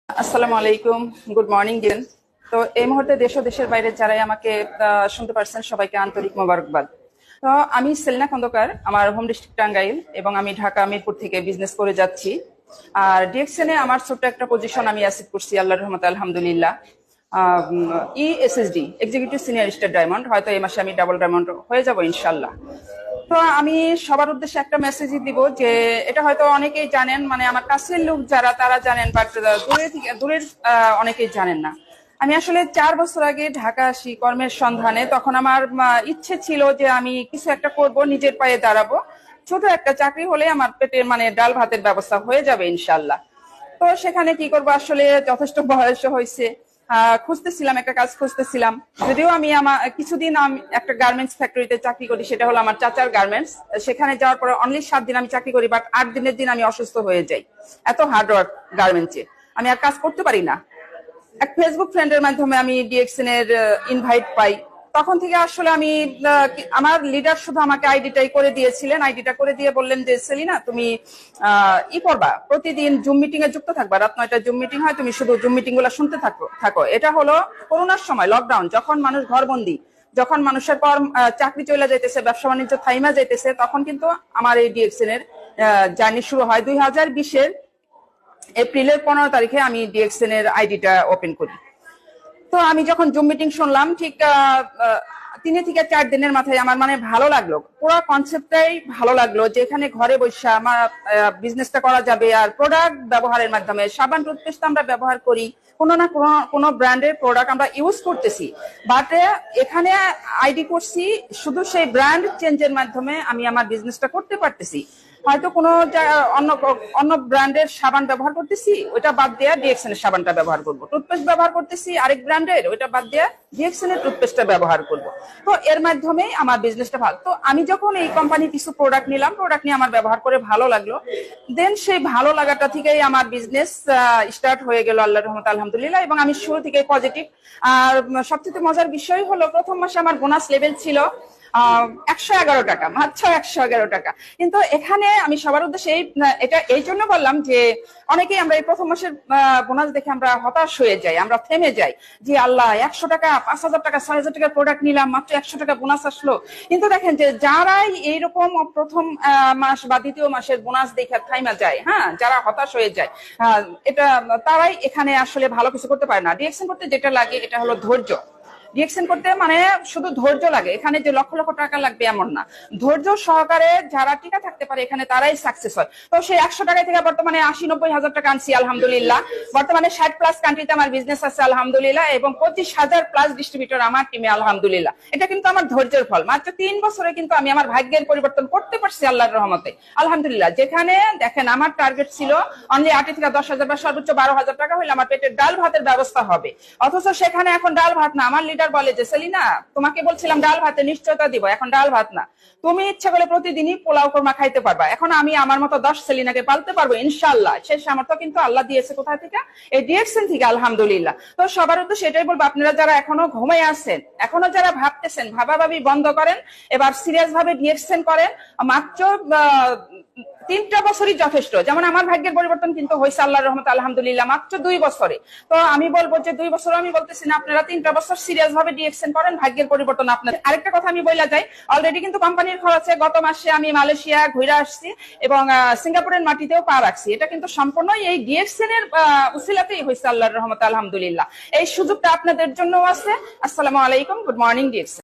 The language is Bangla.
আসসালামু আলাইকুম, গুড মর্নিং দিন। তো এই মুহূর্তে দেশ ও দেশের বাইরে যারাই আমাকে শুনতে পারছেন সবাইকে আন্তরিক মোবারকবাদ। তো আমি সেলিনা খন্দকার, আমার হোম ডিস্ট্রিক্ট টাঙ্গাইল এবং আমি ঢাকা মিরপুর থেকে বিজনেস করে যাচ্ছি। আর ডিএক্সএন এ আমার ছোট্ট একটা পজিশন আমি অ্যাসিভ করছি, আল্লাহর রহমতে আলহামদুলিল্লাহ। ESSD executive senior star diamond, হয়তো এই মাসে আমি ডাবল ডায়মন্ড হয়ে যাব ইনশাল্লাহ। তো আমি সবার উদ্দেশ্যে একটা মেসেজই দিব যে এটা হয়তো অনেকেই জানেন, মানে আমার কাছের লোক যারা তারা জানেন, বাট দূরের অনেকেই জানেন না। আমি আসলে 4 বছর আগে ঢাকা আসি কর্মের সন্ধানে। তখন আমার ইচ্ছে ছিল যে আমি কিছু একটা করব, নিজের পায়ে দাঁড়াবো, ছোট একটা চাকরি হলে আমার পেটের মানে ডাল ভাতের ব্যবস্থা হয়ে যাবে ইনশাল্লাহ। তো সেখানে কি করবো, আসলে যথেষ্ট বয়স হয়েছে, খুঁজতেছিলাম, একটা কাজ খুঁজতেছিলাম। যদিও আমি আমার কিছুদিন আমি একটা গার্মেন্টস ফ্যাক্টরিতে চাকরি করি, সেটা হলো আমার চাচার গার্মেন্টস। সেখানে যাওয়ার পরে অনলি 7 দিন আমি চাকরি করি, বাট 8 দিনের দিন আমি অসুস্থ হয়ে যাই। এত হার্ড ওয়ার্ক গার্মেন্টসে, আমি আর কাজ করতে পারি না। এক ফেসবুক ফ্রেন্ডের মাধ্যমে আমি ডিএক্সএন এর ইনভাইট পাই। তখন থেকে আসলে আমি আমার লিডার শুধু আমাকে আইডিটাই করে দিয়েছিলেন। আইডিটা করে দিয়ে বললেন যে সেলিনা, তুমি করবা, প্রতিদিন জুম মিটিং এ যুক্ত থাকবা। রাত 9টায় জুম মিটিং হয়, তুমি শুধু জুম মিটিং গুলা শুনতে থাকো। এটা হলো করোনার সময়, লকডাউন, যখন মানুষ ঘরবন্দি, যখন মানুষের চাকরি চলে যাইতেছে, ব্যবসা বাণিজ্য থাইমা যাইতেছে, তখন কিন্তু আমার এই ডিএক্সএন এর জার্নি শুরু হয়। 2020-এর এপ্রিলের 15 তারিখে আমি ডিএক্সএন এর আইডিটা ওপেন করি। তো আমি যখন জুম মিটিং শুনলাম, ঠিক 3 থেকে 4 দিনের মাথায় আমার মানে ভালো লাগলো, পুরো কনসেপ্টটাই ভালো লাগলো, যে এখানে ঘরে বসে আমার বিজনেসটা করা যাবে। আর প্রোডাক্ট ব্যবহারের মাধ্যমে, সাবান টুথপেস্ট আমরা ব্যবহার করি, কোনো না কোনো ব্র্যান্ডের প্রোডাক্ট আমরা ইউজ করতেছি, বাট এখানে আইডি করছি শুধু সেই ব্র্যান্ড চেঞ্জের মাধ্যমে আমি আমার বিজনেসটা করতে পারতেছি। হয়তো কোনো অন্য ব্র্যান্ডের সাবান ব্যবহার করতেছি, ওইটা বাদ দিয়ে ডিএক্সএন এর সাবানটা ব্যবহার করব। টুথপেস্ট ব্যবহার করতেছি আরেক ব্র্যান্ডের, ওইটা বাদ দিয়ে ডিএক্সএন এর টুথপেস্টটা ব্যবহার করব। তো এর মাধ্যমে আমার বিজনেসটা ভালো। তো আমি যখন এই কোম্পানির কিছু প্রোডাক্ট নিলাম, প্রোডাক্ট নিয়ে আমার ব্যবহার করে ভালো লাগলো। দেন সেই ভালো লাগাটা থেকেই আমার বিজনেস স্টার্ট হয়ে গেল আল্লাহর রহমতে আলহামদুলিল্লাহ। এবং আমি শুরু থেকে পজিটিভ। আর সবচেয়ে মজার বিষয় হলো, প্রথম মাসে আমার বোনাস লেভেল ছিল 111 টাকা, মাত্র 111 টাকা। কিন্তু এখানে আমি সবার উদ্দেশ্যে এটা এই জন্য বললাম যে অনেকেই আমরা এই প্রথম মাসের বোনাস দেখে আমরা হতাশ হয়ে যাই, আমরা থেমে যাই, যে আল্লাহ 100 টাকা, 5000 টাকা, 6000 টাকার প্রোডাক্ট নিলাম, মাত্র 100 টাকা বোনাস আসলো। কিন্তু দেখেন যে যারাই এইরকম প্রথম মাস বা দ্বিতীয় মাসের বোনাস দেখে থাইমা যায়, হ্যাঁ, যারা হতাশ হয়ে যায়, এটা তারাই এখানে আসলে ভালো কিছু করতে পারে না। ডিএক্সএন করতে যেটা লাগে এটা হলো ধৈর্য। ডিএক্সএন করতে মানে শুধু ধৈর্য লাগে, এখানে যে লক্ষ লক্ষ টাকা লাগবে এমন না। ধৈর্য সহকারে যারা টিকা থাকতে পারে এখানে তারাই সাকসেস হয়। তো সেই 100 টাকা থেকে বর্তমানে 80-90 হাজার টাকা আনছি আলহামদুলিল্লাহ। বর্তমানে 60+ কান্ট্রিতে আমার বিজনেস আছে আলহামদুলিল্লাহ, এবং 25,000+ ডিস্ট্রিবিউটর আমার টিমে আলহামদুলিল্লাহ। এটা কিন্তু আমার ধৈর্যের ফল। মাত্র 3 বছরে কিন্তু আমি আমার ভাগ্যের পরিবর্তন করতে পারছি আল্লাহর রহমতে আলহামদুলিল্লাহ। যেখানে দেখেন আমার টার্গেট ছিল অনলি 8 থেকে 10,000 বা সর্বোচ্চ 12,000 টাকা হলে আমার পেটের ডাল ভাতের ব্যবস্থা হবে, অথচ সেখানে এখন ডাল ভাত না। আমার লিডার বলে যে সেলিনা, তোমাকে বলছিলাম ডাল ভাতে নিশ্চয়তা দিব, এখন ডাল ভাত না, তুমি ইচ্ছা করলে প্রতিদিনই পোলাও কোরমা খাইতে পারবা। এখন আমি আমার মতো 10 সেলিনাকে পালতে পারবো ইনশাআল্লাহ। সেই সামর্থ্য কিন্তু আল্লাহ দিয়েছে কোথায় থেকে? এই ডিএক্সএন থেকে আলহামদুলিল্লাহ। তো সবার উদ্দেশ্যে সেটাই বলবো, আপনারা যারা এখনো ঘুমিয়ে আছেন, এখনো যারা ভাবতেছেন, ভাবাভাবি বন্ধ করেন, এবার সিরিয়াস ভাবে ডিএক্সএন করেন। মাত্র 3টা বছরই যথেষ্ট। যেমন আমার ভাগ্যের পরিবর্তন কিন্তু হয়েছে আল্লাহর রহমতে আলহামদুলিল্লাহ মাত্র 2 বছরে। তো আমি বলবো যে 2 বছর আমি বলতেছি না, আপনারা 3টা বছর সিরিয়াস ভাবে ডিএক্সএন করেন, ভাগ্যের পরিবর্তন আপনাদের। আরেকটা কথা আমি বইলা যাই, অলরেডি কিন্তু কোম্পানির খরচে গত মাসে আমি মালয়েশিয়া ঘুরে আসছি এবং সিঙ্গাপুরের মাটিতেও পা রাখছি। এটা কিন্তু সম্পূর্ণই এই ডিএক্সএন এর উসিলাতেই হয়েছে আল্লাহর রহমতে আলহামদুলিল্লাহ। এই সুযোগটা আপনাদের জন্য আছে। আসসালামু আলাইকুম, গুড মর্নিং ডিএক্সএন।